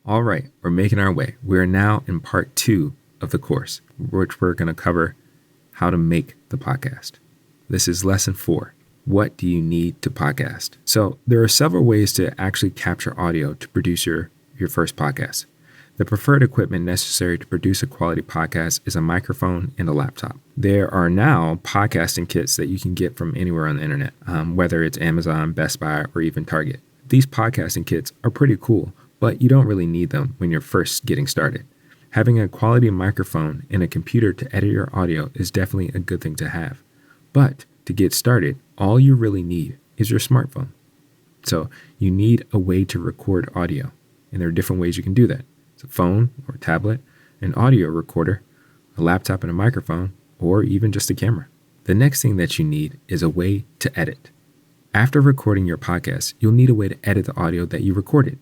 All right, we're making our way. We're now in part 2 of the course, which we're going to cover how to make the podcast. This is lesson 4. What do you need to podcast? So there are several ways to actually capture audio to produce your first podcast. The preferred equipment necessary to produce a quality podcast is a microphone and a laptop. There are now podcasting kits that you can get from anywhere on the internet, whether it's Amazon, Best Buy, or even Target. These podcasting kits are pretty cool, but you don't really need them when you're first getting started. Having a quality microphone and a computer to edit your audio is definitely a good thing to have. But to get started, all you really need is your smartphone. So you need a way to record audio, and there are different ways you can do that. It's a phone or a tablet, an audio recorder, a laptop and a microphone, or even just a camera. The next thing that you need is a way to edit. After recording your podcast, you'll need a way to edit the audio that you recorded.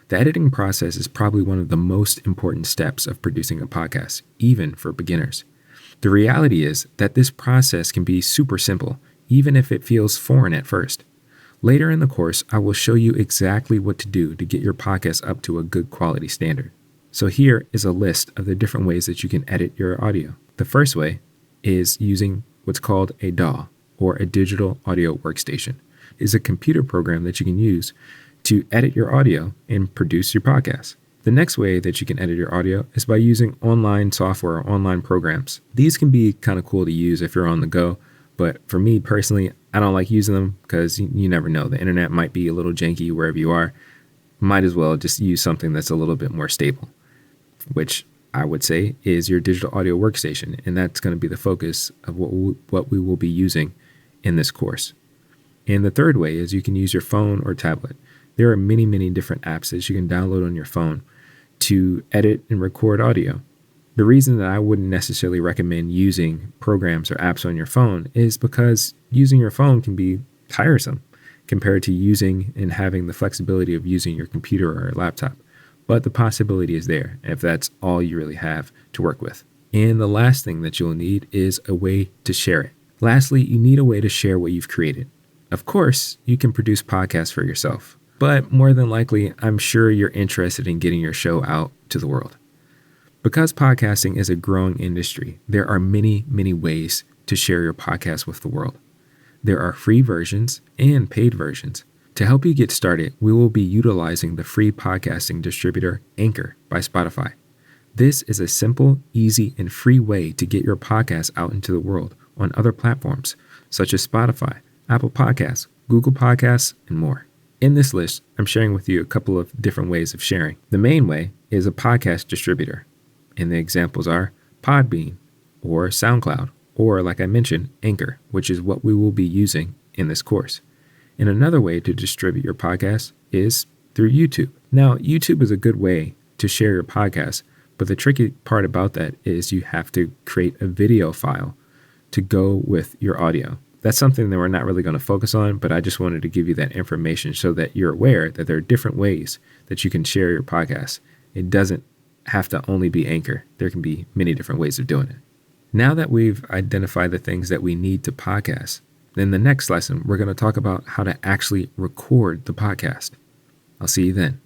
The editing process is probably one of the most important steps of producing a podcast, even for beginners. The reality is that this process can be super simple, even if it feels foreign at first. Later in the course, I will show you exactly what to do to get your podcast up to a good quality standard. So here is a list of the different ways that you can edit your audio. The first way is using what's called a DAW, or a digital audio workstation. It is a computer program that you can use to edit your audio and produce your podcast. The next way that you can edit your audio is by using online software or online programs. These can be kind of cool to use if you're on the go, but for me personally, I don't like using them because you never know. The internet might be a little janky wherever you are. Might as well just use something that's a little bit more stable, which I would say is your digital audio workstation, and that's going to be the focus of what we will be using in this course. And the third way is you can use your phone or tablet. There are many, many different apps that you can download on your phone to edit and record audio. The reason that I wouldn't necessarily recommend using programs or apps on your phone is because using your phone can be tiresome compared to using and having the flexibility of using your computer or laptop. But the possibility is there if that's all you really have to work with. And the last thing that you'll need is a way to share it. Lastly, you need a way to share what you've created. Of course, you can produce podcasts for yourself, but more than likely, I'm sure you're interested in getting your show out to the world. Because podcasting is a growing industry, there are many, many ways to share your podcast with the world. There are free versions and paid versions. To help you get started, we will be utilizing the free podcasting distributor Anchor by Spotify. This is a simple, easy, and free way to get your podcast out into the world on other platforms such as Spotify, Apple Podcasts, Google Podcasts, and more. In this list, I'm sharing with you a couple of different ways of sharing. The main way is a podcast distributor, and the examples are Podbean or SoundCloud, or like I mentioned, Anchor, which is what we will be using in this course. And another way to distribute your podcast is through YouTube. Now, YouTube is a good way to share your podcast, but the tricky part about that is you have to create a video file to go with your audio. That's something that we're not really going to focus on, but I just wanted to give you that information so that you're aware that there are different ways that you can share your podcast. It doesn't have to only be Anchor. There can be many different ways of doing it. Now that we've identified the things that we need to podcast, then the next lesson, we're going to talk about how to actually record the podcast. I'll see you then.